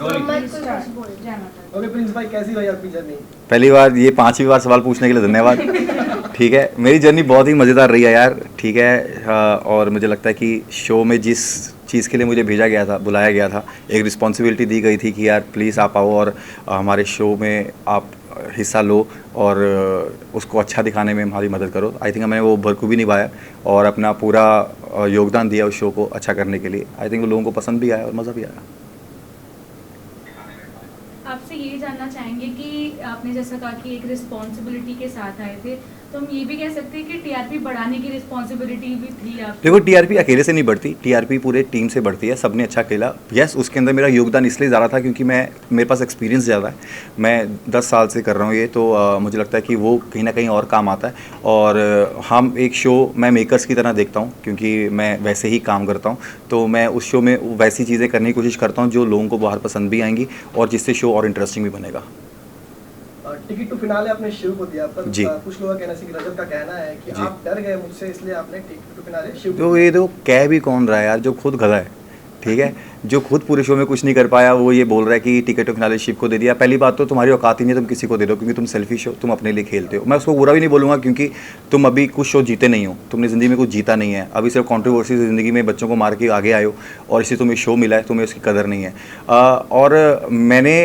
Okay Prince भाई, कैसी रही आपकी जर्नी? पहली बार ये 5वीं बार सवाल पूछने के लिए धन्यवाद। ठीक है, मेरी जर्नी बहुत ही मज़ेदार रही है यार। ठीक है, और मुझे लगता है कि शो में जिस चीज़ के लिए मुझे भेजा गया था, बुलाया गया था, एक रिस्पॉन्सिबिलिटी दी गई थी कि यार प्लीज़ आप आओ और हमारे शो में आप हिस्सा लो और उसको अच्छा दिखाने में हमारी मदद करो। आई थिंक मैंने वो बखूबी निभाया और अपना पूरा योगदान दिया उस शो को अच्छा करने के लिए। आई थिंक वो लोगों को पसंद भी आया और मज़ा भी आया। आपसे ये जानना चाहेंगे कि आपने जैसा कहा कि एक रिस्पॉन्सिबिलिटी के साथ आए थे, तो हम ये भी कह सकते हैं कि टीआरपी बढ़ाने की रिस्पॉन्सिबिलिटी भी थी आप? देखो, टीआरपी अकेले से नहीं बढ़ती, टीआरपी पूरे टीम से बढ़ती है। सबने अच्छा खेला। यस, उसके अंदर मेरा योगदान इसलिए ज़्यादा था क्योंकि मेरे पास एक्सपीरियंस ज़्यादा है। मैं 10 साल से कर रहा हूँ ये, तो मुझे लगता है कि वो कहीं ना कहीं और काम आता है। और हम एक शो मैं मेकर्स की तरह देखता हूँ क्योंकि मैं वैसे ही काम करता हूँ, तो मैं उस शो में वैसी चीज़ें करने की कोशिश करता हूँ जो लोगों को बाहर पसंद भी आएंगी और जिससे शो और इंटरेस्टिंग भी बनेगा। टिकट टू फिनाले आपने शिव को दिया, पर जी। कुछ लोगों का कहना है कि रजत का कहना है कि आप डर गए मुझसे, इसलिए आपने टिकट टू फिनाले शिव को तो ये देखो, कह भी कौन रहा है यार, जो खुद गधा है। ठीक है, जो खुद पूरे शो में कुछ नहीं कर पाया वो ये बोल रहा है कि टिकट टू फिनाले शिव को दे दिया। पहली बात तो तुम्हारी औकात ही नहीं है, तुम किसी को दे दो, क्योंकि तुम सेल्फिश हो, तुम अपने लिए खेलते हो। मैं उसको बुरा भी नहीं बोलूँगा क्योंकि तुम अभी कुछ शो जीते नहीं हो, तुमने ज़िंदगी में कुछ जीता नहीं है। अभी सिर्फ कॉन्ट्रोवर्सी से ज़िंदगी में बच्चों को मार के आगे आए हो और इससे तुम्हें शो मिला है, तुम्हें उसकी कदर नहीं है। और मैंने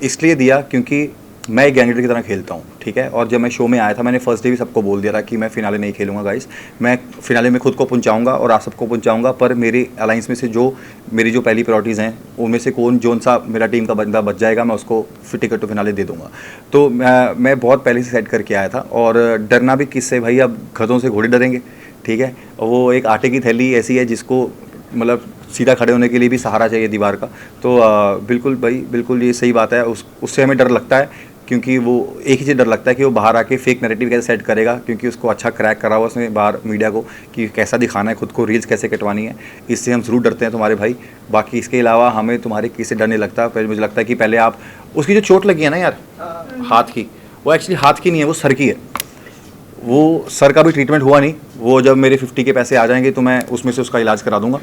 इसलिए दिया क्योंकि मैं एक गैंगरेटर की तरह खेलता हूँ। ठीक है, और जब मैं शो में आया था मैंने फर्स्ट डे भी सबको बोल दिया था कि मैं फिनाले नहीं खेलूँगा गाइस, मैं फिनाले में खुद को पहुँचाऊँगा और आप सबको पहुँचाऊँगा, पर मेरी अलाइंस में से मेरी जो पहली प्रायोरिटीज़ हैं उनमें से जोन सा मेरा टीम का बंदा बच जाएगा, मैं उसको फिर टिकट टू फिनाले दे दूँगा। तो मैं बहुत पहले से सेट करके आया था। और डरना भी किससे भाई, अब गधों से घोड़े डरेंगे। ठीक है, वो एक आटे की थैली ऐसी है जिसको मतलब सीधा खड़े होने के लिए भी सहारा चाहिए दीवार का। तो बिल्कुल भाई, बिल्कुल ये सही बात है। उससे हमें डर लगता है क्योंकि वो एक ही चीज़ डर लगता है कि वो बाहर आके फेक नैरेटिव कैसे सेट करेगा, क्योंकि उसको अच्छा क्रैक करा हुआ उसने बाहर मीडिया को कि कैसा दिखाना है खुद को, रील्स कैसे कटवानी है। इससे हम ज़रूर डरते हैं तुम्हारे भाई। बाकी इसके अलावा हमें तुम्हारे किसी से डर नहीं लगता। पहले मुझे लगता है कि पहले आप उसकी जो चोट लगी है ना यार हाथ की, वो एक्चुअली हाथ की नहीं है, वो सर की है। वो सर का भी ट्रीटमेंट हुआ नहीं। वो जब मेरे 50 के पैसे आ जाएंगे तो मैं उसमें से उसका इलाज करा दूंगा।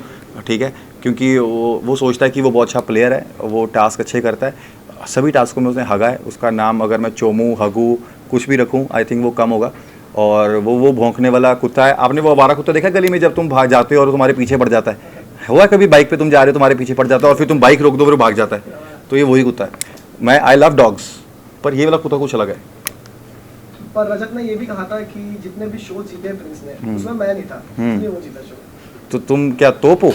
ठीक है, क्योंकि वो सोचता है कि वो बहुत अच्छा प्लेयर है, वो टास्क अच्छे करता है। सभी टास्कों में उसने हगा है। उसका नाम अगर मैं चोमू, हगू कुछ भी रखूं, आई थिंक वो कम होगा। और वो भौंकने वाला कुत्ता है। आपने वो आवारा कुत्ता देखा गली में जब तुम भाग जाते हो और तुम्हारे पीछे पड़ जाता है? हुआ कभी बाइक पे तुम जा रहे हो, तुम्हारे पीछे पड़ जाता है और फिर तुम बाइक रोक दो, फिर भाग जाता है? तो ये वही कुत्ता है। आई लव डॉग्स, पर ये वाला कुत्ता कुछ अलग है। पर रजत ने ये भी कहा था कि जितने भी शो जीते प्रिंस ने, उसमें मैं नहीं था, इसलिए वो जीता शो। तो तुम क्या तोप हो?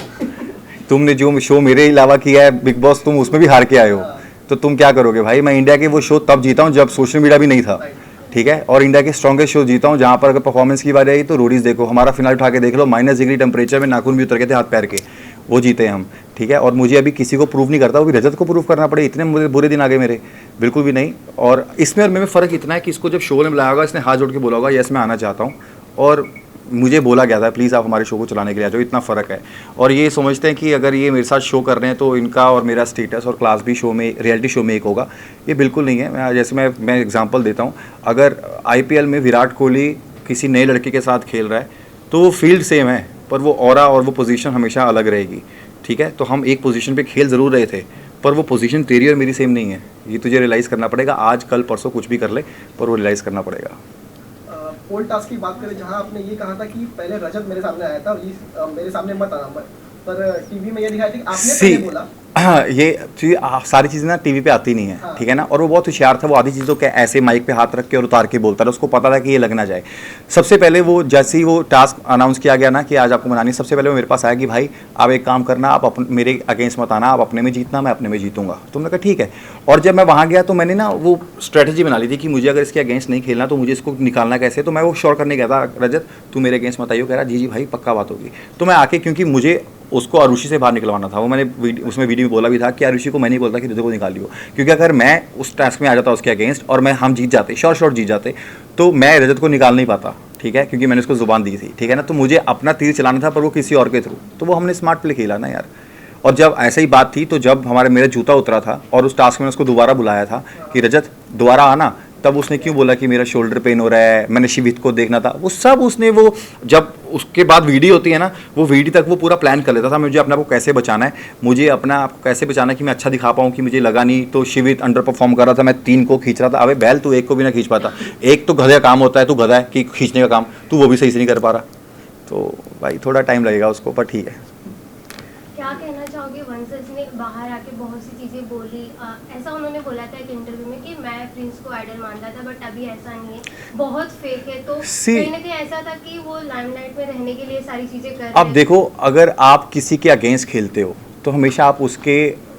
तुमने जो शो मेरे अलावा किया है बिग बॉस, तुम उसमें भी हार के आए हो, तो तुम क्या करोगे भाई? मैं इंडिया के वो शो तब जीता हूँ जब सोशल मीडिया भी नहीं था। ठीक है, और इंडिया के स्ट्रॉन्गेस्ट शो जीता हूँ जहाँ पर अगर परफॉर्मेंस की बात आई तो रोडीज देखो, हमारा फिनाल उठा के देख लो, -डिग्री टेम्परेचर में नाखून भी उतर गए थे हाथ पैर के, वो जीते हम। ठीक है, और मुझे अभी किसी को प्रूव नहीं करता, वो भी रजत को प्रूव करना पड़े, इतने बुरे दिन आ गए मेरे? बिल्कुल भी नहीं। और इसमें और में फ़र्क इतना है कि इसको जब शो ने बुलाया होगा, इसने हाथ जोड़ के बोला होगा यस मैं आना चाहता हूँ, और मुझे बोला गया था प्लीज़ आप हमारे शो को चलाने के लिए आ जाओ। इतना फ़र्क है। और ये समझते हैं कि अगर ये मेरे साथ शो कर रहे हैं तो इनका और मेरा स्टेटस और क्लास भी शो में, रियलिटी शो में एक होगा। ये बिल्कुल नहीं है। जैसे मैं एग्जांपल देता हूँ, अगर आईपीएल में विराट कोहली किसी नए लड़के के साथ खेल रहा है तो वो फील्ड सेम है, पर वो ऑरा और वो पोजीशन हमेशा अलग रहेगी। ठीक है, तो हम एक पोजीशन पे खेल ज़रूर रहे थे, पर वो पोजीशन तेरी और मेरी सेम नहीं है। ये तुझे रियलाइज़ करना पड़ेगा। आज कल परसों कुछ भी कर ले, पर वो रियलाइज़ करना पड़ेगा। पोल टास्क की बात करें, जहां आपने ये कहा था कि पहले रजत मेरे सामने आया था और मेरे सामने मत आना, पर टीवी में ये दिखाया था कि आपने पहले बोला। हाँ, ये सारी चीज़ें ना टीवी पे आती नहीं है। हाँ। ठीक है ना, और वो बहुत होशियार था। वो आधी चीज़ों के ऐसे माइक पे हाथ रख के और उतार के बोलता था, उसको पता था कि ये लग ना जाए। सबसे पहले वो जैसे ही वो टास्क अनाउंस किया गया ना कि आज आपको मनानी, सबसे पहले वो मेरे पास आया कि भाई आप एक काम करना, आप मेरे अगेंस्ट मत आना, आप अपने में जीतना, मैं अपने में जीतूंगा। तो मैंने कहा ठीक है। और जब मैं वहाँ गया तो मैंने ना वो स्ट्रेटजी बना ली थी कि मुझे अगर इसके अगेंस्ट नहीं खेलना तो मुझे इसको निकालना कैसे। तो मैं वो श्योर करने गया था, रजत तू मेरे अगेंस्ट मत आइयो। कह रहा जी भाई पक्का बात होगी। तो मैं आके, क्योंकि मुझे उसको आरुषि से बाहर निकलवाना था, वो मैंने उसमें वीडियो में बोला भी था कि आरुषि को मैं नहीं बोलता कि तुझे को निकाल लियो, क्योंकि अगर मैं उस टास्क में आ जाता उसके अगेंस्ट और हम जीत जाते, श्योर जीत जाते, तो मैं रजत को निकाल नहीं पाता। ठीक है, क्योंकि मैंने उसको जुबान दी थी। ठीक है ना, तो मुझे अपना तीर चलाना था, पर वो किसी और के थ्रू। तो वो हमने स्मार्ट प्ले खेला ना यार। और जब ऐसा ही बात थी तो जब मेरा जूता उतरा था और उस टास्क में उसको दोबारा बुलाया था कि रजत दोबारा आना, तब उसने क्यों बोला कि मेरा शोल्डर पेन हो रहा है, मैंने शिवित को देखना था, वो सब उसने वो जब उसके बाद वीडियो होती है ना, वो वीडियो तक वो पूरा प्लान कर लेता था, मुझे अपने आप को कैसे बचाना है, मुझे अपना आप को कैसे बचाना है कि मैं अच्छा दिखा पाऊँ, कि मुझे लगा नहीं तो शिवित अंडर परफॉर्म कर रहा था, मैं 3 को खींच रहा था, अबे बैल तू 1 को भी ना खींच पाता, एक तो गधा काम होता है, तू गधा है कि खींचने का काम, तू वो भी सही से नहीं कर पा रहा, तो भाई थोड़ा टाइम लगेगा उसको, पर ठीक है। क्या कहना चाहोगे, वंशज ने बाहर आके बहुत सी चीज़ें बोली, ऐसा उन्होंने बोला था एक इंटरव्यू में कि मैं प्रिंस को आइडल मानता था बट अभी ऐसा नहीं है, बहुत फेक है, तो कहीं ना कहीं ऐसा था कि वो लाइमलाइट में रहने के लिए सारी चीज़ें कर रहे हैं। अब देखो, अगर आप किसी के अगेंस्ट खेलते हो तो हमेशा आप उसके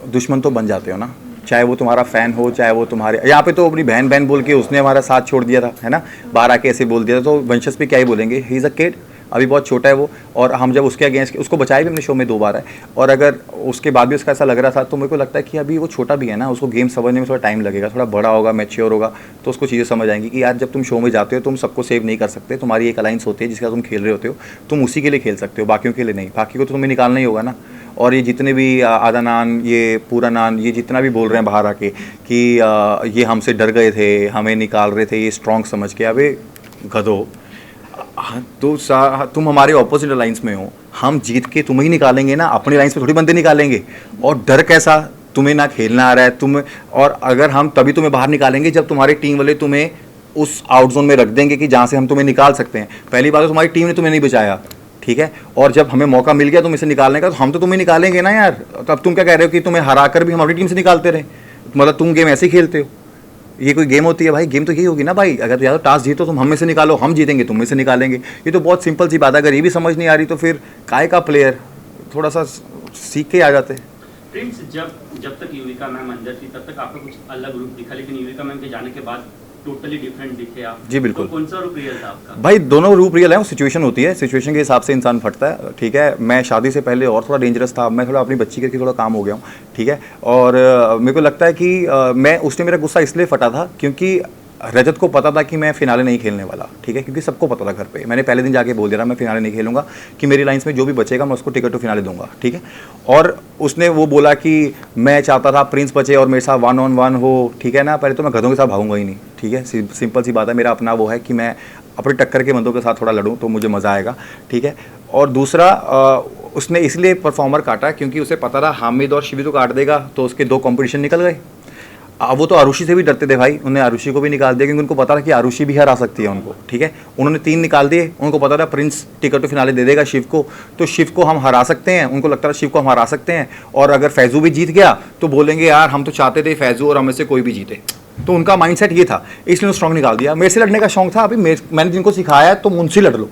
दुश्मन तो बन जाते हो ना, चाहे वो तुम्हारा फ़ैन हो, चाहे वो तुम्हारे, यहाँ पे तो अपनी बहन बहन बोल के उसने हमारा साथ छोड़ दिया था, है ना, बाहर आके ऐसे बोल दिया था, तो वंशज पे क्या ही बोलेंगे, ही इज़ अ किड, अभी बहुत छोटा है वो, और हम जब उसके अगेंस्ट उसको बचाए भी अपने शो में 2 बार है, और अगर उसके बाद भी उसका ऐसा लग रहा था, तो मेरे को लगता है कि अभी वो छोटा भी है ना, उसको गेम समझने में थोड़ा टाइम लगेगा, थोड़ा बड़ा होगा, मैच्योर होगा, तो उसको चीज़ें समझ आएंगी कि यार जब तुम शो में जाते हो तुम सबको सेव नहीं कर सकते, तुम्हारी एक अलाइंस होती है जिसका तुम खेल रहे होते हो, तुम उसी के लिए खेल सकते हो, बाकियों के लिए नहीं, बाकी को तो तुम्हें निकालना ही होगा ना। और ये जितने भी आधा नान, ये पूरा नान, ये जितना भी बोल रहे हैं बाहर आके कि ये हमसे डर गए थे, हमें निकाल रहे थे, ये स्ट्रॉन्ग समझ के, अबे गधो, तो तुम हमारे ऑपोजिट लाइंस में हो, हम जीत के तुम्हें ही निकालेंगे ना, अपनी लाइंस में थोड़ी बंदे निकालेंगे, और डर कैसा, तुम्हें ना खेलना आ रहा है तुम्हें, और अगर हम तभी तुम्हें बाहर निकालेंगे जब तुम्हारी टीम वाले तुम्हें उस आउट जोन में रख देंगे कि जहाँ से हम तुम्हें निकाल सकते हैं। पहली बात तो तुम्हारी टीम ने तुम्हें नहीं बचाया, ठीक है, और जब हमें मौका मिल गया तुम इसे निकालने का, तो हम तो तुम्हें निकालेंगे ना यार। तब तुम क्या कह रहे हो कि तुम्हें हरा कर भी हम अपनी टीम से निकालते रहे, मतलब तुम गेम ऐसे ही खेलते हो, ये कोई गेम होती है भाई? गेम तो यही होगी ना भाई, अगर या तो टास्क जीतो तुम हम में से निकालो, हम जीतेंगे तुम में से निकालेंगे, ये तो बहुत सिंपल सी बात है। अगर ये भी समझ नहीं आ रही तो फिर काय का प्लेयर, थोड़ा सा सीख के आ जाते। प्रिंस, जब तक युविका मैम अंदर थी तब तक आपका कुछ अलग रूप दिखा, लेकिन युविका मैम के जाने के बाद टोटली डिफरेंट दिखे आप। जी बिल्कुल। तो कौन सा रूप रियल था आपका? भाई दोनों रूप रियल है, वो सिचुएशन होती है, सिचुएशन के हिसाब से इंसान फटता है, ठीक है। मैं शादी से पहले और थोड़ा डेंजरस था, मैं थोड़ा अपनी बच्ची करके थोड़ा काम हो गया हूँ, ठीक है। और मेरे को लगता है कि मैं उसने मेरा गुस्सा इसलिए फटा था क्योंकि रजत को पता था कि मैं फिनाले नहीं खेलने वाला, ठीक है, क्योंकि सबको पता था घर पे। मैंने पहले दिन जाके बोल दिया था मैं फिनाले नहीं खेलूंगा, कि मेरी लाइन्स में जो भी बचेगा मैं उसको टिकट टू फिनाले दूंगा, ठीक है। और उसने वो बोला कि मैं चाहता था प्रिंस बचे और मेरे साथ 1-on-1 हो, ठीक है ना। पहले तो मैं गधों के साथ भागूंगा ही नहीं, ठीक है, सिंपल सी बात है। मेरा अपना वो है कि मैं अपनी टक्कर के बंदों के साथ थोड़ा लड़ूँ तो मुझे मज़ा आएगा, ठीक है। और दूसरा उसने इसलिए परफॉर्मर काटा क्योंकि उसे पता था हामिद और शिवी को काट देगा तो उसके 2 कॉम्पिटिशन निकल गए। वो तो आरुषि से भी डरते थे भाई, उन्होंने आरुषि को भी निकाल दिया क्योंकि उनको पता था कि आरुषि भी हरा सकती है उनको, ठीक है। उन्होंने 3 निकाल दिए, उनको पता था प्रिंस टिकट टू फिनाले दे देगा शिव को, तो शिव को हम हरा सकते हैं, उनको लगता था शिव को हम हरा सकते हैं। और अगर फैजू भी जीत गया तो बोलेंगे यार हम तो चाहते थे फैजू और हमें से कोई भी जीते, तो उनका माइंडसेट ये था, इसलिए स्ट्रॉन्ग निकाल दिया। मेरे से लड़ने का शौक था, अभी मैंने जिनको सिखाया है तुम उनसे लड़ लो,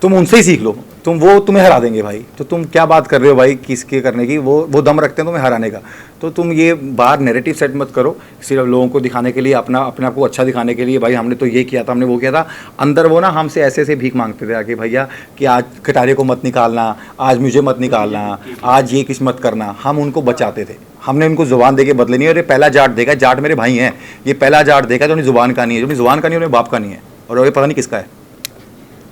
तुम उनसे ही सीख लो, वो तुम्हें हरा देंगे भाई। तो तुम क्या बात कर रहे हो भाई किसके करने की, वो दम रखते हैं तुम्हें हराने का। तो तुम ये बाहर नैरेटिव सेट मत करो सिर्फ लोगों को दिखाने के लिए, अपने आप को अच्छा दिखाने के लिए, भाई हमने तो ये किया था, हमने वो किया था। अंदर वो ना हमसे ऐसे ऐसे भीख मांगते थे आके, भैया कि आज कटारे को मत निकालना, आज मुझे मत निकालना, आज ये किस मत करना। हम उनको बचाते थे, हमने उनको जुबान दे के बदले नहीं। और ये पहला जाट देखा, जाट मेरे भाई हैं, ये पहला जाट देखा जो उन्हें जुबान का नहीं है, जो अपनी जुबान का नहीं है उन्हें बाप का नहीं है, और ये पता नहीं किसका है।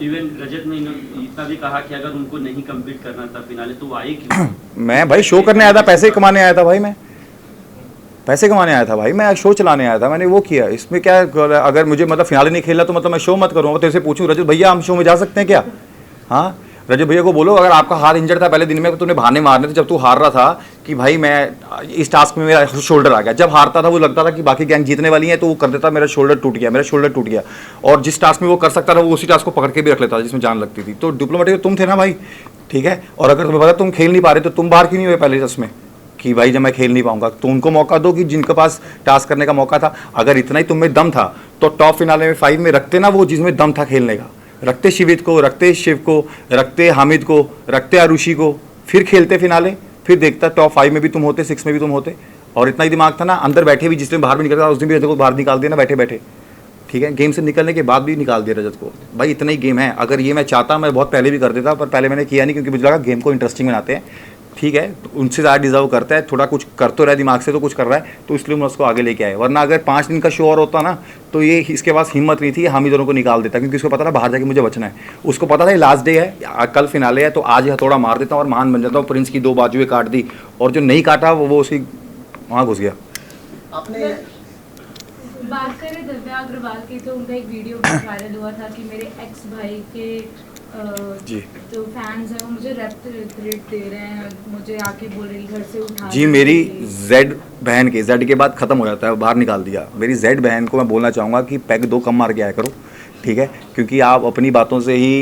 इवन रजत ने इतना भी कहा कि अगर उनको नहीं कंप्लीट करना था फिनाले तो वो आए क्यों? मैं भाई शो करने आया था, पैसे कमाने आया था भाई, मैं पैसे कमाने आया था भाई, मैं शो चलाने आया था, मैंने वो किया। इसमें क्या, अगर मुझे मतलब फिनाले नहीं खेलना तो मतलब मैं शो मत करूँगा। तेरे से पूछूं रजत भैया हम शो में जा सकते हैं क्या? हाँ, रजत भैया को बोलो अगर आपका हाथ इंजर्ड था पहले दिन में, तूने बहाने मारने थे जब तू हार रहा था कि भाई मैं इस टास्क में मेरा शोल्डर आ गया। जब हारता था वो लगता था कि बाकी गैंग जीतने वाली है तो वो कर देता मेरा शोल्डर टूट गया, मेरा शोल्डर टूट गया। और जिस टास्क में वो कर सकता था वो उसी टास्क को पकड़ के भी रख लेता था जिसमें जान लगती थी। तो डिप्लोमेटिक तुम थे ना भाई, ठीक है। और अगर तुम्हें पता तुम खेल नहीं पा रहे तो तुम बाहर क्यों नहीं हुए पहले इसमें कि भाई जब मैं खेल नहीं पाऊंगा, तो उनको मौका दो कि जिनके पास टास्क करने का मौका था। अगर इतना ही तुम में दम था तो टॉप फिनाले में 5 में रखते ना वो जिसमें दम था खेलने का, रखते शिवित को, रखते शिव को, रखते हामिद को, रखते आरुषि को, फिर खेलते फिनाले, फिर देखता टॉप 5 में भी तुम होते, 6 में भी तुम होते। और इतना ही दिमाग था ना, अंदर बैठे भी, जिस दिन बाहर भी निकलता उस दिन भी रजत को बाहर निकाल दिया ना बैठे बैठे, ठीक है। गेम से निकलने के बाद भी निकाल दिया रजत को भाई, इतना ही गेम है। अगर ये मैं चाहता मैं बहुत पहले भी कर देता, पर पहले मैंने किया नहीं क्योंकि मुझे लगा गेम को इंटरेस्टिंग बनाते हैं, ठीक है। तो उनसे ज़्यादा डिजर्व करता है, थोड़ा कुछ कर तो रहा है दिमाग से, तो कुछ कर रहा है, तो इसलिए मैं उसको आगे लेके आया। वरना अगर 5 दिन का शो और होता ना तो ये इसके पास हिम्मत नहीं थी, हम ही दोनों को निकाल देता, क्योंकि उसको पता था बाहर जाके मुझे बचना है। उसको पता था लास्ट डे है, कल फिनाले है, तो आज हथौड़ा मार देता हूँ और महान बन जाता हूँ। प्रिंस की 2 बाजुएं काट दी और जो नहीं काटा वो उसी वहाँ घुस गया। आपने बात करें दिव्या अग्रवाल की, तो उनका एक वीडियो भी वायरल हुआ था कि मेरे एक्स भाई के जी जो फैंस हैं वो मुझे रेप थ्रेट दे रहे हैं, मुझे आके बोल रही घर से उठा जी, मेरी जेड बहन के जेड के बाद ख़त्म हो जाता है, बाहर निकाल दिया। मेरी जेड बहन को मैं बोलना चाहूँगा कि पैग 2 कम मार के आया करो, ठीक है, क्योंकि आप अपनी बातों से ही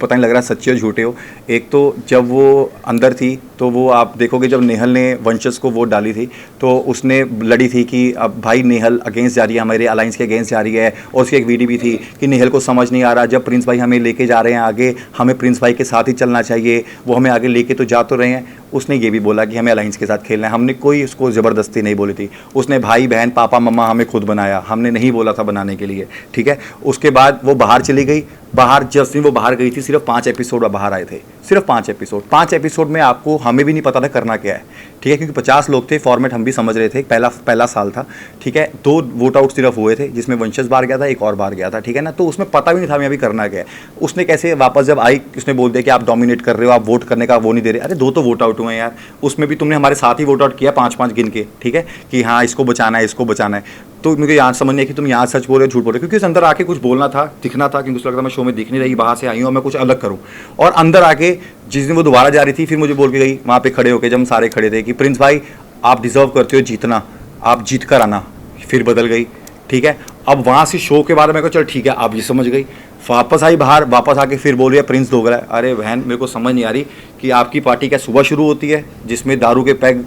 पता नहीं लग रहा सच्चे और झूठे हो। एक तो जब वो अंदर थी तो वो आप देखोगे जब नेहल ने वंशज को वोट डाली थी तो उसने लड़ी थी कि अब भाई नेहल अगेंस्ट जा रही है, हमारे अलायंस के अगेंस्ट जा रही है। और उसकी एक वीडियो भी थी कि नेहल को समझ नहीं आ रहा, जब प्रिंस भाई हमें लेके जा रहे हैं आगे, हमें प्रिंस भाई के साथ ही चलना चाहिए, वो हमें आगे लेके तो जा तो रहे हैं। उसने ये भी बोला कि हमें अलायंस के साथ खेलना है, हमने कोई उसको ज़बरदस्ती नहीं बोली थी। उसने भाई बहन पापा मम्मा हमें खुद बनाया, हमने नहीं बोला था बनाने के लिए, ठीक है। उसके बाद वो बाहर चली गई, बाहर जब वो बाहर गई थी सिर्फ 5 एपिसोड बाहर आए थे, सिर्फ 5 एपिसोड। 5 एपिसोड में आपको हमें भी नहीं पता था करना क्या है, ठीक है, क्योंकि 50 लोग थे, फॉर्मेट हम भी समझ रहे थे, पहला साल था, ठीक है। 2 वोट आउट सिर्फ हुए थे, जिसमें वंशज बाहर गया था, एक और बाहर गया था, ठीक है ना। तो उसमें पता भी नहीं था हमें अभी करना क्या है। उसने कैसे वापस जब आई उसने बोल दिया कि आप डोमिनेट कर रहे हो, आप वोट करने का वो नहीं दे रहे। अरे 2 तो वोट आउट हुए हैं यार, उसमें भी तुमने हमारे साथ ही वोट आउट किया 5-5 गिन के, ठीक है, कि हाँ इसको बचाना है, इसको बचाना है। तो मुझे यहाँ समझ नहीं है कि तुम यहाँ सच बोल रहे हो झूठ बोल रहे हो, क्योंकि उस अंदर आके कुछ बोलना था, दिखना था, क्योंकि उसको लगता मैं शो में दिख नहीं रही, बाहर से आई हूँ और मैं कुछ अलग करूँ। और अंदर आके जिस दिन वो दोबारा जा रही थी फिर मुझे बोल के गई वहाँ पे खड़े होके, जब हम सारे खड़े थे, कि प्रिंस भाई आप डिजर्व करते हो जीतना, आप जीत कर आना। फिर बदल गई, ठीक है। अब वहाँ से शो के बारे में चल ठीक है आप ये समझ गई, वापस आई बाहर, वापस आके फिर बोल रही है प्रिंस दोगला है। अरे बहन मेरे को समझ नहीं आ रही कि आपकी पार्टी क्या सुबह शुरू होती है जिसमें दारू के पैग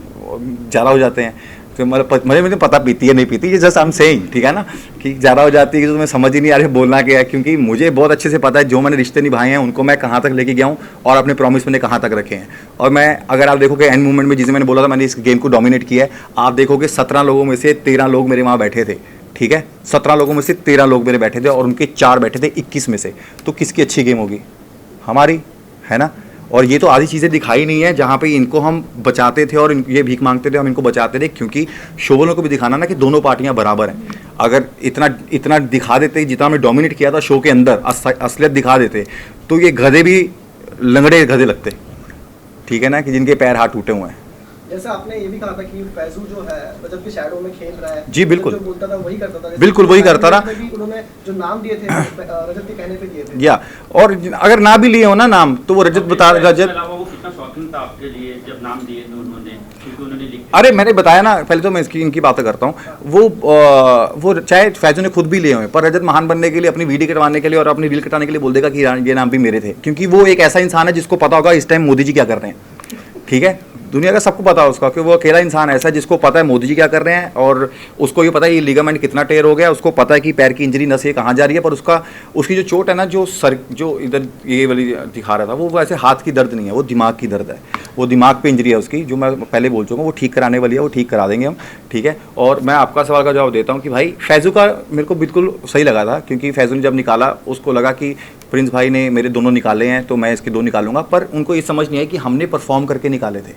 ज़्यादा हो जाते हैं, तो मुझे पता पीती है नहीं पीती, ये जस्ट आई एम सेइंग, ठीक है ना, कि ज़्यादा हो जाती है कि तुम्हें समझ ही नहीं आ रही बोलना क्या है। क्योंकि मुझे बहुत अच्छे से पता है जो मैंने रिश्ते निभाए हैं उनको मैं कहाँ तक लेके गया हूँ और अपने प्रॉमिस मैंने कहाँ तक रखे हैं। और मैं अगर आप देखोगे एंड मोमेंट में जिसे मैंने बोला था मैंने इस गेम को डोमिनेट किया है, आप देखोगे 17 लोगों में से 13 लोग मेरे वहाँ बैठे थे, ठीक है, 17 लोगों में से 13 लोग मेरे बैठे थे और उनके 4 बैठे थे 21 में से। तो किसकी अच्छी गेम होगी? हमारी, है ना। और ये तो आधी चीज़ें दिखाई नहीं है जहाँ पे इनको हम बचाते थे और ये भीख मांगते थे, हम इनको बचाते थे, क्योंकि शो वालों को भी दिखाना ना कि दोनों पार्टियाँ बराबर हैं। अगर इतना दिखा देते जितना हमने डोमिनेट किया था शो के अंदर, असलियत दिखा देते, तो ये गधे भी लंगड़े गधे लगते, ठीक है ना, कि जिनके पैर हाथ टूटे हुए हैं। जैसे आपने ये भी कहा था कि फैजू जो है रजत के शैडो में खेल रहा है, जी बिल्कुल, जो बोलता था वही करता था, बिल्कुल वही करता रहा। उन्होंने जो नाम दिए थे रजत के कहने पे दिए थे, या और अगर ना भी लिए हो ना नाम तो वो रजत बता, रजत वो कितना शॉकिंग था आपके लिए जब नाम दिए थे उन्होंने, क्योंकि उन्होंने लिख, अरे मैंने बताया ना, पहले तो मैं इनकी बातें करता हूँ। वो चाहे फैजू ने खुद भी लिए हुए, पर रजत महान बनने के लिए, अपनी वीडियो कटवाने के लिए और अपनी रील कटाने के लिए बोल देगा कि ये नाम भी मेरे थे, क्योंकि वो एक ऐसा इंसान है जिसको पता होगा इस टाइम मोदी जी क्या कर रहे हैं, ठीक है। दुनिया का सबको पता है उसका कि वो अकेला इंसान ऐसा है जिसको पता है मोदी जी क्या कर रहे हैं, और उसको ये पता है ये लिगामेंट कितना टेयर हो गया, उसको पता है कि पैर की इंजरी नस ये कहाँ जा रही है, पर उसकी जो चोट है ना, जो सर जो इधर ये वाली दिखा रहा था, वो ऐसे हाथ की दर्द नहीं है, वो दिमाग की दर्द है, वो दिमाग पे इंजरी है उसकी, जो मैं पहले बोल चुका हूँ, वो ठीक कराने वाली है, वो ठीक करा देंगे हम, ठीक है। और मैं आपका सवाल का जवाब देता हूँ कि भाई फैजू का मेरे को बिल्कुल सही लगा था, क्योंकि फैजू ने जब निकाला उसको लगा कि प्रिंस भाई ने मेरे दोनों निकाले हैं तो मैं इसके 2 निकालूंगा, पर उनको ये समझ नहीं आई कि हमने परफॉर्म करके निकाले थे,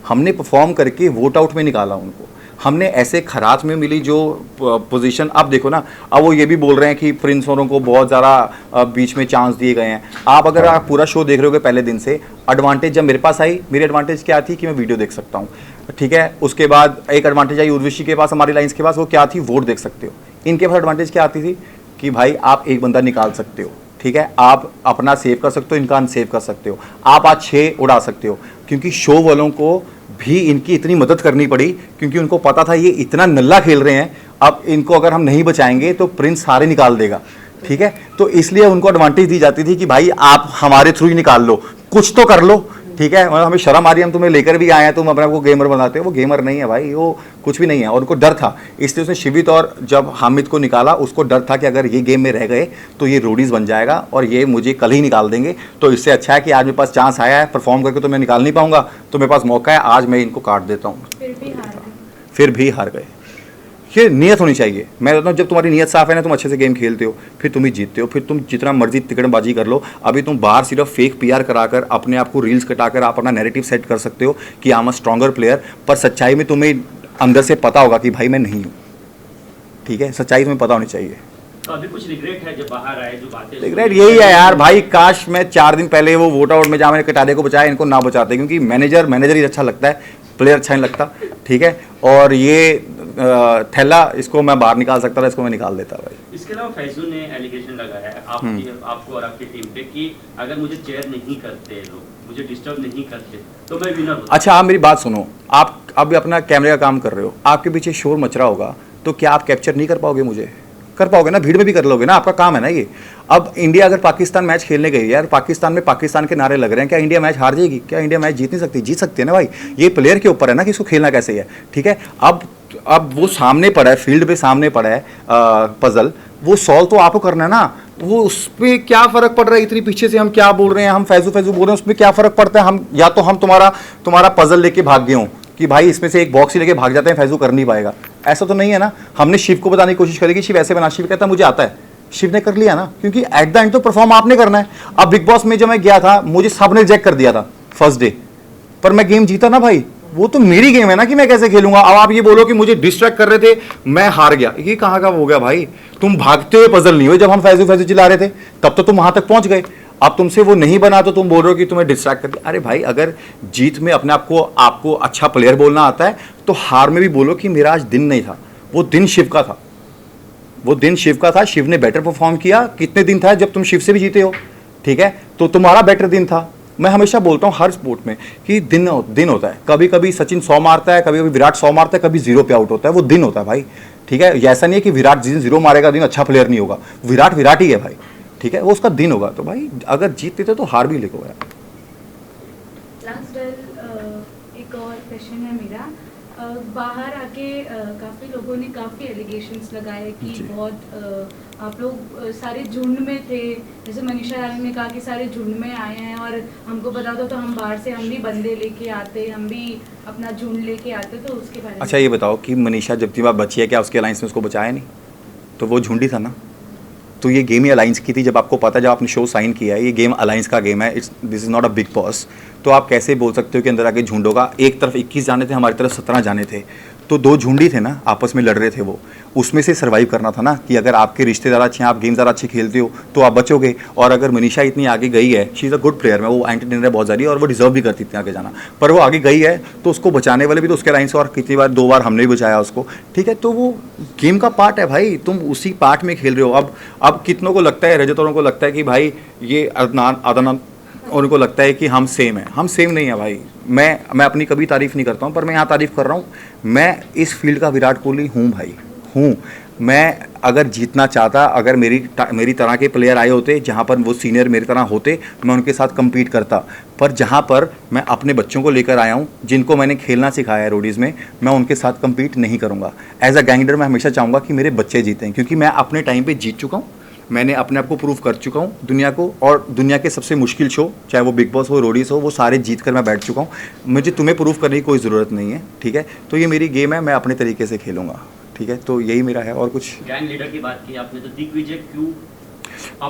हमने परफॉर्म करके वोट आउट में निकाला उनको, हमने ऐसे खराज में मिली जो पोजीशन। अब देखो ना, अब वो ये भी बोल रहे हैं कि प्रिंस औरों को बहुत ज़्यादा बीच में चांस दिए गए हैं। अगर आप पूरा शो देख रहे होगे पहले दिन से, एडवांटेज जब मेरे पास आई, मेरी एडवांटेज क्या थी कि मैं वीडियो देख सकता हूँ, ठीक है। उसके बाद एक एडवांटेज आई उर्वशी के पास, हमारी लाइन्स के पास, वो क्या थी, वोट देख सकते हो। इनके पास एडवांटेज क्या आती थी कि भाई आप एक बंदा निकाल सकते हो, ठीक है, आप अपना सेव कर सकते हो, इनका अनसेव कर सकते हो, आप आज 6 उड़ा सकते हो। क्योंकि शो वालों को भी इनकी इतनी मदद करनी पड़ी, क्योंकि उनको पता था ये इतना नल्ला खेल रहे हैं, अब इनको अगर हम नहीं बचाएंगे तो प्रिंस सारे निकाल देगा, ठीक है। तो इसलिए उनको एडवांटेज दी जाती थी कि भाई आप हमारे थ्रू ही निकाल लो, कुछ तो कर लो, ठीक है। मतलब हमें शर्म आ रही है, हम तुम्हें लेकर भी आए हैं, तुम अपने आप को गेमर बनाते हो, वो गेमर नहीं है भाई, वो कुछ भी नहीं है। और उनको डर था, इसलिए उसने शिवित और जब हामिद को निकाला, उसको डर था कि अगर ये गेम में रह गए तो ये रोडीज बन जाएगा और ये मुझे कल ही निकाल देंगे, तो इससे अच्छा है कि आज मेरे पास चांस आया है, परफॉर्म करके तो मैं निकाल नहीं पाऊंगा, तो मेरे पास मौका है, आज मैं इनको काट देता हूँ। फिर भी हार गए। ये नियत होनी चाहिए। मैं कहता हूँ जब तुम्हारी नियत साफ है ना, तुम अच्छे से गेम खेलते हो, फिर तुम ही जीतते हो, फिर तुम जितना मर्जी तिकड़बाजी कर लो। अभी तुम बाहर सिर्फ फेक पीआर कराकर अपने आप को रील्स कटाकर आप अपना नैरेटिव सेट कर सकते हो कि I am a stronger player, पर सच्चाई में तुम्हें अंदर से पता होगा कि भाई मैं नहीं हूँ, ठीक है। सच्चाई तुम्हें पता होनी चाहिए। तो अभी कुछ रिग्रेट है जब बाहर आए, जो बातें रिग्रेट यही है यार भाई, काश मैं 4 दिन पहले वो वोट आउट में जहाँ मैंने कटारिया को बचाया, इनको ना बचाते, क्योंकि मैनेजर ही अच्छा लगता है। प्लेयर अच्छा नहीं लगता, ठीक है। और ये थैला, इसको मैं बाहर निकाल सकता था, इसको मैं निकाल देता भाई। इसके अलावा फैजू ने एलिगेशन लगाया है आपको और आपकी टीम पे कि अगर मुझे चेयर नहीं करते लोग, मुझे डिस्टर्ब नहीं करते तो मैं विनर होता। अच्छा, आप मेरी बात सुनो, आप अभी अपना कैमरे का काम कर रहे हो, आपके पीछे शोर मच रहा होगा, तो क्या आप कैप्चर नहीं कर पाओगे मुझे? कर पाओगे ना, भीड़ में भी कर लोगे ना, आपका काम है ना ये। अब इंडिया अगर पाकिस्तान मैच खेलने गई यार, पाकिस्तान में पाकिस्तान के नारे लग रहे हैं, क्या इंडिया मैच हार जाएगी? क्या इंडिया मैच जीत नहीं सकती? जीत सकती है ना भाई। ये प्लेयर के ऊपर है ना कि इसको खेलना कैसे है, ठीक है। अब वो सामने पड़ा है, फील्ड पे सामने पड़ा है पजल, वो सॉल्व तो आपको करना है ना। वो उस पर क्या फर्क पड़ रहा है? इतनी पीछे से हम क्या बोल रहे हैं, हम फैजू बोल रहे हैं, उसमें क्या फर्क पड़ता है? हम या तो हम तुम्हारा पजल लेके भाग गए हों कि भाई इसमें से एक बॉक्स ही लेके भाग जाते हैं, फैजू कर नहीं पाएगा, ऐसा तो नहीं है ना। हमने शिव को बताने की कोशिश करी कि शिव ऐसे बना, शिव कहता मुझे आता है, शिव ने कर लिया ना, क्योंकि एट द एंड तो परफॉर्म आपने करना है। अब बिग बॉस में जब मैं गया था, मुझे सबने रिजेक्ट कर दिया था फर्स्ट डे, पर मैं गेम जीता ना भाई, वो तो मेरी गेम है ना कि मैं कैसे खेलूंगा। अब आप ये बोलो कि मुझे डिस्ट्रैक्ट कर रहे थे, मैं हार गया, ये कहाँ का हो गया भाई? तुम भागते हुए पजल नहीं हुए, जब हम फैजू चिल्ला रहे थे तब तो तुम वहां तक पहुंच गए। अब तुमसे वो नहीं बना तो तुम बोल रहे हो कि तुम्हें डिस्ट्रैक्ट कर दिया। अरे भाई, अगर जीत में अपने आपको अच्छा प्लेयर बोलना आता है तो हार में भी बोलो कि मेरा आज दिन नहीं था, वो दिन शिव का था, वो दिन शिव का था, शिव ने बेटर परफॉर्म किया। कितने दिन था जब तुम शिव से भी जीते हो, ठीक है, तो तुम्हारा बेटर दिन था। मैं हमेशा बोलता हूँ हर स्पोर्ट में कि दिन होता है, कभी कभी सचिन 100 मारता है, कभी कभी विराट 100 मारता है, कभी 0 पे आउट होता है, वो दिन होता है भाई, ठीक है। ऐसा नहीं है कि विराट जिस दिन 0 मारेगा दिन अच्छा प्लेयर नहीं होगा, विराट ही है भाई, ठीक है, वो उसका दिन होगा। तो भाई अगर जीतते थे तो हार भी लिखो यार। लास्ट एक और क्वेश्चन है मेरा। बाहर आके काफ़ी लोगों ने काफ़ी एलिगेशंस लगाए कि बहुत आप लोग सारे झुंड में थे, जैसे मनीषा रानी ने कहा कि सारे झुंड में आए हैं और हमको पता था तो हम बाहर से हम भी बंदे लेके आते, हम भी अपना झुंड लेके आते, तो उसके बारे में। अच्छा ये बताओ कि मनीषा जब की बात बची है, क्या उसके अलायंस में उसको बचाया नहीं? तो वो झुंडी था ना। तो ये गेम ही अलायंस की थी, जब आपको पता, जब आपने शो साइन किया है ये गेम अलायंस का गेम है, this is not a big boss. तो आप कैसे बोल सकते हो कि अंदर आके झुंड होगा? एक तरफ 21 जाने थे, हमारी तरफ 17 जाने थे, तो 2 झुंडी थे ना, आपस में लड़ रहे थे, वो उसमें से सर्वाइव करना था ना कि अगर आपके रिश्तेदार अच्छे हैं, आप गेम ज़्यादा अच्छे खेलते हो तो आप बचोगे। और अगर मनीषा इतनी आगे गई है, she is a good player, मैं वो एंटरटेनर है बहुत सारी, और वो डिजर्व भी करती थी आगे जाना, पर वो आगे गई है तो उसको बचाने वाले भी तो उसके लाइन से, और कितनी बार 2 बार हमने भी बचाया उसको, ठीक है। तो वो गेम का पार्ट है भाई, तुम उसी पार्ट में खेल रहे हो। अब कितनों को लगता है, रजत औरों को लगता है कि भाई ये अदनान और उनको लगता है कि हम सेम हैं, हम सेम नहीं है भाई। मैं अपनी कभी तारीफ़ नहीं करता हूँ, पर मैं यहाँ तारीफ़ कर रहा हूँ, मैं इस फील्ड का विराट कोहली हूँ भाई, हूँ। मैं अगर जीतना चाहता, अगर मेरी तरह के प्लेयर आए होते, जहाँ पर वो सीनियर मेरी तरह होते, मैं उनके साथ कम्पीट करता। पर जहाँ पर मैं अपने बच्चों को लेकर आया हूँ, जिनको मैंने खेलना सिखाया है रोडीज़ में, मैं उनके साथ कम्पीट नहीं करूँगा। एज अ गैंग लीडर मैं हमेशा चाहूँगा कि मेरे बच्चे जीतें, क्योंकि मैं अपने टाइम पर जीत चुका हूँ, मैंने अपने आप को प्रूव कर चुका हूँ दुनिया को, और दुनिया के सबसे मुश्किल शो, चाहे वो बिग बॉस हो, रोडीज़ हो, वो सारे जीत कर मैं बैठ चुका हूँ। मुझे तुम्हें प्रूव करने की कोई ज़रूरत नहीं है, ठीक है। तो ये मेरी गेम है, मैं अपने तरीके से खेलूँगा, ठीक है। तो यही मेरा है। और कुछ गैंग लीडर की बात की आपने, तो दिग्विजय क्यों?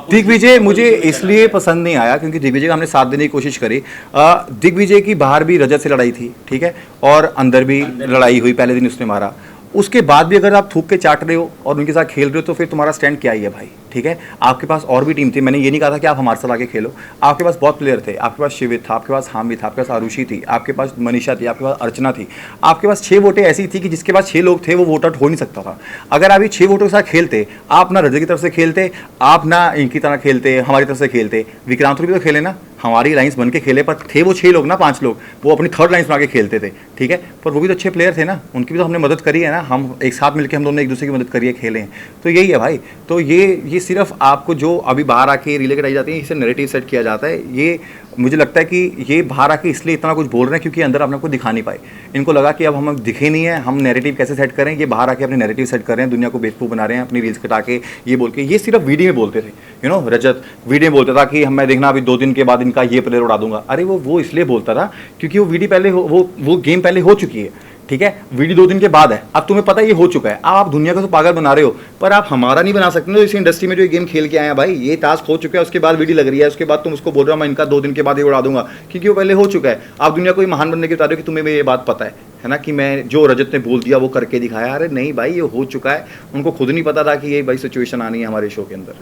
दिग्विजय मुझे इसलिए पसंद नहीं आया क्योंकि दिग्विजय का हमने साथ देने की कोशिश करी। दिग्विजय की बाहर भी रजत से लड़ाई थी, ठीक है, और अंदर भी लड़ाई हुई, पहले दिन उसने मारा। उसके बाद भी अगर आप थूक के चाट रहे हो और उनके साथ खेल रहे हो तो फिर तुम्हारा स्टैंड क्या ही है भाई, ठीक है। आपके पास और भी टीम थी, मैंने ये नहीं कहा था कि आप हमारे साथ आके खेलो, आपके पास बहुत प्लेयर थे, आपके पास शिवित था, आपके पास हामी था, आपके पास आरुषि थी, आपके पास मनीषा थी, आपके पास अर्चना थी, आपके पास 6 वोटें ऐसी थी कि जिसके पास 6 लोग थे वो वोट आउट हो नहीं सकता था। अगर आप ये 6 वोटों के साथ खेलते, आप ना रजत की तरफ से खेलते, आप ना इनकी तरह खेलते, हमारी तरफ से खेलते, विक्रांत भी तो खेले ना, हमारी लाइन्स बन के खेले, पर थे वो 6 लोग ना, 5 लोग, वो अपनी थर्ड लाइन्स बना के खेलते थे, ठीक है। पर वो भी तो अच्छे प्लेयर थे ना, उनकी भी तो हमने मदद करी है ना, हम एक साथ मिलकर हम दोनों एक दूसरे की मदद करिए, खेले हैं। तो यही है भाई। तो ये सिर्फ आपको जो अभी बाहर आके रीलें कराई जाती हैं, इसे नैरेटिव सेट किया जाता है। ये मुझे लगता है कि ये बाहर आके इसलिए इतना कुछ बोल रहे हैं क्योंकि अंदर अपने को दिखा नहीं पाए। इनको लगा कि अब हम दिखे नहीं है, हम नैरेटिव कैसे सेट करें, ये बाहर आके अपने नैरेटिव सेट कर रहे हैं, दुनिया को बेवकूफ़ बना रहे हैं, अपनी रील्स कटा के ये बोल के। ये सिर्फ वीडियो में बोलते थे, रजत वीडियो में बोलता था कि मैं देखना अभी 2 दिन के बाद इनका ये प्लेयर उड़ा दूंगा। अरे वो इसलिए बोलता था क्योंकि वो वीडियो पहले वो गेम पहले हो चुकी है, ठीक है। वीडियो 2 दिन के बाद है, अब तुम्हें पता है ये हो चुका है, आप दुनिया को तो पागल बना रहे हो, पर आप हमारा नहीं बना सकते ना। इस इंडस्ट्री में जो गेम खेल के आए हैं भाई, ये टास्क हो चुका है, उसके बाद वीडियो लग रही है, उसके बाद तुम उसको बोल रहे हो मैं इनका 2 दिन के बाद ये उड़ा दूंगा, क्योंकि वो पहले हो चुका है। आप दुनिया को महान बनने के बता रहे हो कि तुम्हें ये बात पता है ना, कि मैं जो रजत ने बोल दिया वो करके दिखाया। अरे नहीं भाई, ये हो चुका है, उनको खुद नहीं पता था कि ये भाई सिचुएशन आनी है हमारे शो के अंदर।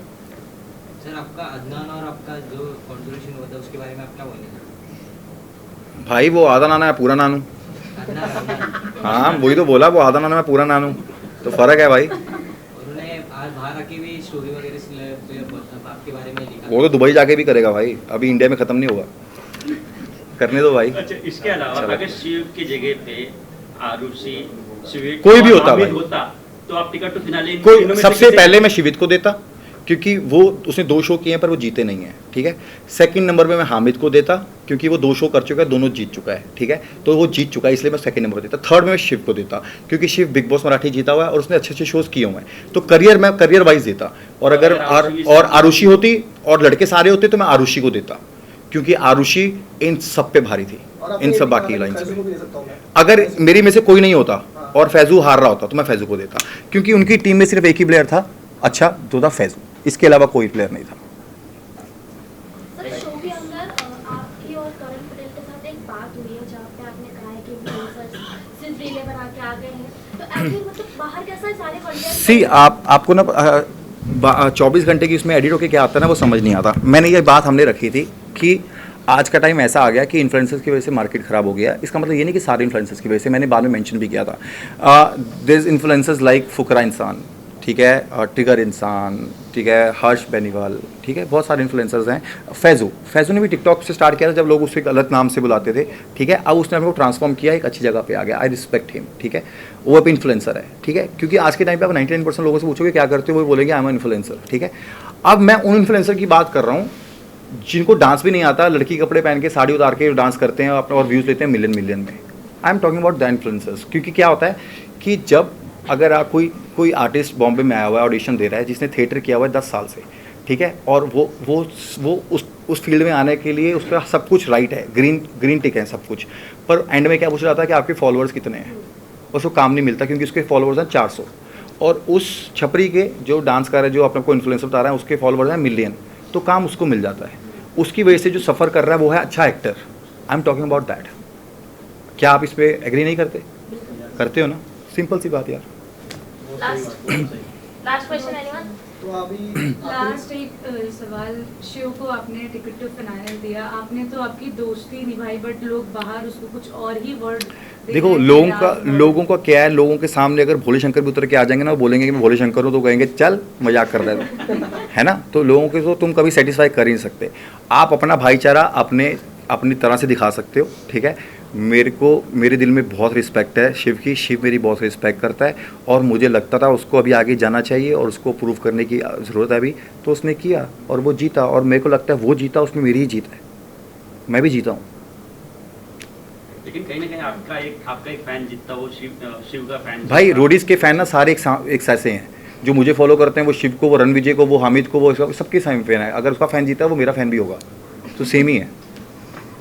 सर, आपका अदनान और आपका जो कॉन्ट्रीब्यूशन हुआ था उसके बारे में आप क्या बोलेंगे? भाई वो आधा नाना है, पूरा नानू। अदनान हाँ वही तो बोला, वो आधा नानू मैं पूरा नानू, तो फ़र्क है भाई। उन्होंने आज बाहर आके भी स्टोरी वगैरह आपके बारे में लिखा। वो तो दुबई जाके भी करेगा भाई, अभी इंडिया में ख़त्म नहीं होगा, करने दो भाई। अच्छा, इसके अलावा अगर शिव की जगह पे आरुषि, शिवित कोई भी और होता हामिद भाई। होता तो आप टिकट टू फिनाले इन तीनों कोई में से सबसे किसे- पहले मैं शिवित को देता, क्योंकि वो उसने 2 शो किए हैं पर वो जीते नहीं हैं, ठीक है। सेकंड नंबर पे मैं हामिद को देता, क्योंकि वो 2 शो कर चुका है, दोनों जीत चुका है, ठीक है, तो वो जीत चुका है इसलिए मैं सेकंड नंबर देता। थर्ड में मैं शिव को देता, क्योंकि शिव बिग बॉस मराठी जीता हुआ है और उसने अच्छे अच्छे शोज किए हुए हैं, तो करियर वाइज देता। और अगर और आरुषि होती और लड़के सारे होते तो मैं आरुषि को देता, क्योंकि आरुषि इन सब पे भारी थी, और इन अपने सब बाकी फैजू लाइन्स को पे। भी दे सकता हूँ मैं। अगर मेरी में से कोई नहीं होता और फैजू हार रहा होता तो मैं फैजू को देता, क्योंकि उनकी टीम में सिर्फ एक ही प्लेयर था अच्छा, जो था फैजू, इसके अलावा कोई प्लेयर नहीं था। सर शो के अंदर आपकी और करण पटेल के साथ एक बात हुई है जहाँ पे आपने कहा है कि इन्फ्लुएंसर्स सिर्फ रीले बना के आ गए हैं, तो ऐसे मतलब बाहर कैसा सारे कंटेंट सी आपको ना 24 घंटे की उसमें एडिट होके क्या आता है ना, वो समझ नहीं आता। मैंने ये बात हमने रखी थी कि आज का टाइम ऐसा आ गया कि इन्फ्लुएंसर्स की वजह से मार्केट ख़राब हो गया। इसका मतलब ये नहीं कि सारे इन्फ्लुएंसर्स की वजह से, मैंने बाद में मेंशन भी किया था। देयर इज इन्फ्लुएंसर्स लाइक फुकरा इंसान, ठीक है, टिगर इंसान, ठीक है, हर्ष बेनीवाल, ठीक है, बहुत सारे इन्फ्लुएंसर्स हैं। फैजू ने भी टिकटॉक से स्टार्ट किया था जब लोग उसको गलत नाम से बुलाते थे, ठीक है, अब उसने अपने को ट्रांसफॉर्म किया, एक अच्छी जगह पे आ गया। आई रिस्पेक्ट हिम, ठीक है, वो अब इन्फ्लुएंसर है, ठीक है, क्योंकि आज के टाइम पे आप 99% लोगों से पूछोगे क्या करते हो, वो बोलेंगे आई एम इन्फ्लुएंसर, ठीक है। अब मैं उन इन्फ्लुएंसर की बात कर रहा हूँ जिनको डांस भी नहीं आता, लड़की कपड़े पहन के साड़ी उतार के डांस करते हैं अपना और व्यूज़ लेते हैं मिलियन में। I am talking about the influencers, क्योंकि क्या होता है कि जब अगर आप कोई आर्टिस्ट बॉम्बे में आया हुआ है, ऑडिशन दे रहा है, जिसने थिएटर किया हुआ है 10 साल से, ठीक है, और वो उस फील्ड में आने के लिए उसका सब कुछ राइट है, ग्रीन टिक है सब कुछ, पर एंड में क्या पूछा जाता है कि आपके फॉलोअर्स कितने हैं, उसको काम नहीं मिलता क्योंकि उसके फॉलोअर्स हैं 400, और उस छपरी के जो डांस कर रहे हैं, जो अपने को इन्फ्लुएंसर बता रहा है, उसके फॉलोअर्स हैं मिलियन, तो काम उसको मिल जाता है। उसकी वजह से जो सफ़र कर रहा है वो है अच्छा actor. I am talking about that. क्या आप इस पर एग्री नहीं करते? करते हो ना, सिंपल सी बात यार। Last question anyone? तो अभी लास्ट एक सवाल, शिव को आपने टिकट टू फाइनल दिया, आपने तो आपकी दोस्ती निभाई, बट लोग बाहर उसको कुछ और ही वर्ड देखो लोगों का क्या है, लोगों के सामने अगर भोले शंकर भी उतर के आ जाएंगे ना, वो बोलेंगे कि मैं भोले शंकर हूँ, तो कहेंगे चल मजाक कर रहे है ना। तो लोगों के तो तुम कभी सेटिस्फाई कर ही नहीं सकते। आप अपना भाईचारा अपनी तरह से दिखा सकते हो, ठीक है। मेरे दिल में बहुत रिस्पेक्ट है शिव की, शिव मेरी बहुत रिस्पेक्ट करता है, और मुझे लगता था उसको अभी आगे जाना चाहिए और उसको प्रूव करने की ज़रूरत है अभी, तो उसने किया और वो जीता, और मेरे को लगता है वो जीता उसमें मेरी ही जीत है, मैं भी जीता हूँ। लेकिन कहीं ना कहीं आपका एक फैन जितना वो शिव का फैन भाई रोडीज के फैन ना सारे एक ऐसे हैं, जो मुझे फॉलो करते हैं, वो शिव को, वो रणविजय को, वो हामिद को, वो सबके सेम फैन है। अगर उसका फैन जीता है वो मेरा फैन भी होगा, तो सेम ही है।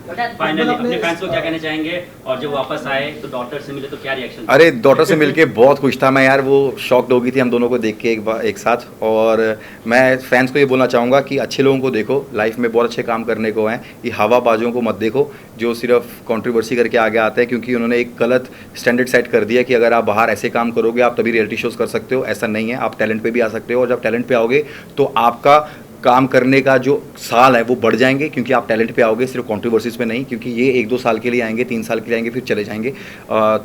फाइनली अपने फैंस को क्या कहना चाहेंगे, और जब वापस आए तो डॉटर से मिले तो क्या रिएक्शन? अरे डॉटर से मिलके बहुत खुश था मैं यार, वो शॉक्ड हो गई थी हम दोनों को देख के एक साथ। और मैं फैंस को ये बोलना चाहूँगा कि अच्छे लोगों को देखो, लाइफ में बहुत अच्छे काम करने को हैं, ये हवाबाजों को मत देखो जो सिर्फ कंट्रोवर्सी करके आगे आते हैं, क्योंकि उन्होंने एक गलत स्टैंडर्ड सेट कर दिया कि अगर आप बाहर ऐसे काम करोगे आप तभी रियलिटी शोज़ कर सकते हो। ऐसा नहीं है, आप टैलेंट पे भी आ सकते हो, और जब टैलेंट पे आओगे तो आपका काम करने का जो साल है वो बढ़ जाएंगे, क्योंकि आप टैलेंट पे आओगे, सिर्फ कंट्रोवर्सीज पे नहीं, क्योंकि ये 1-2 साल के लिए आएंगे, 3 साल के लिए आएंगे, फिर चले जाएंगे।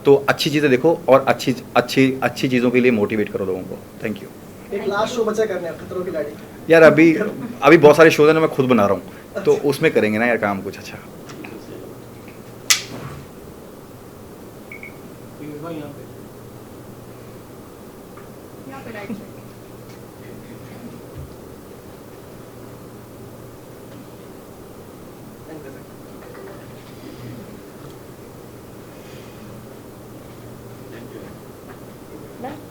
तो अच्छी चीज़ें देखो और अच्छी चीज़ों के लिए मोटिवेट करो लोगों को। Thank you. एक लास्ट शो बचा करने खतरों की लाड़ी। यार अभी बहुत सारे शोज हैं ना, मैं खुद बना रहा हूँ, तो उसमें करेंगे ना यार काम कुछ अच्छा। यहाँ पे राइट साइड। Done?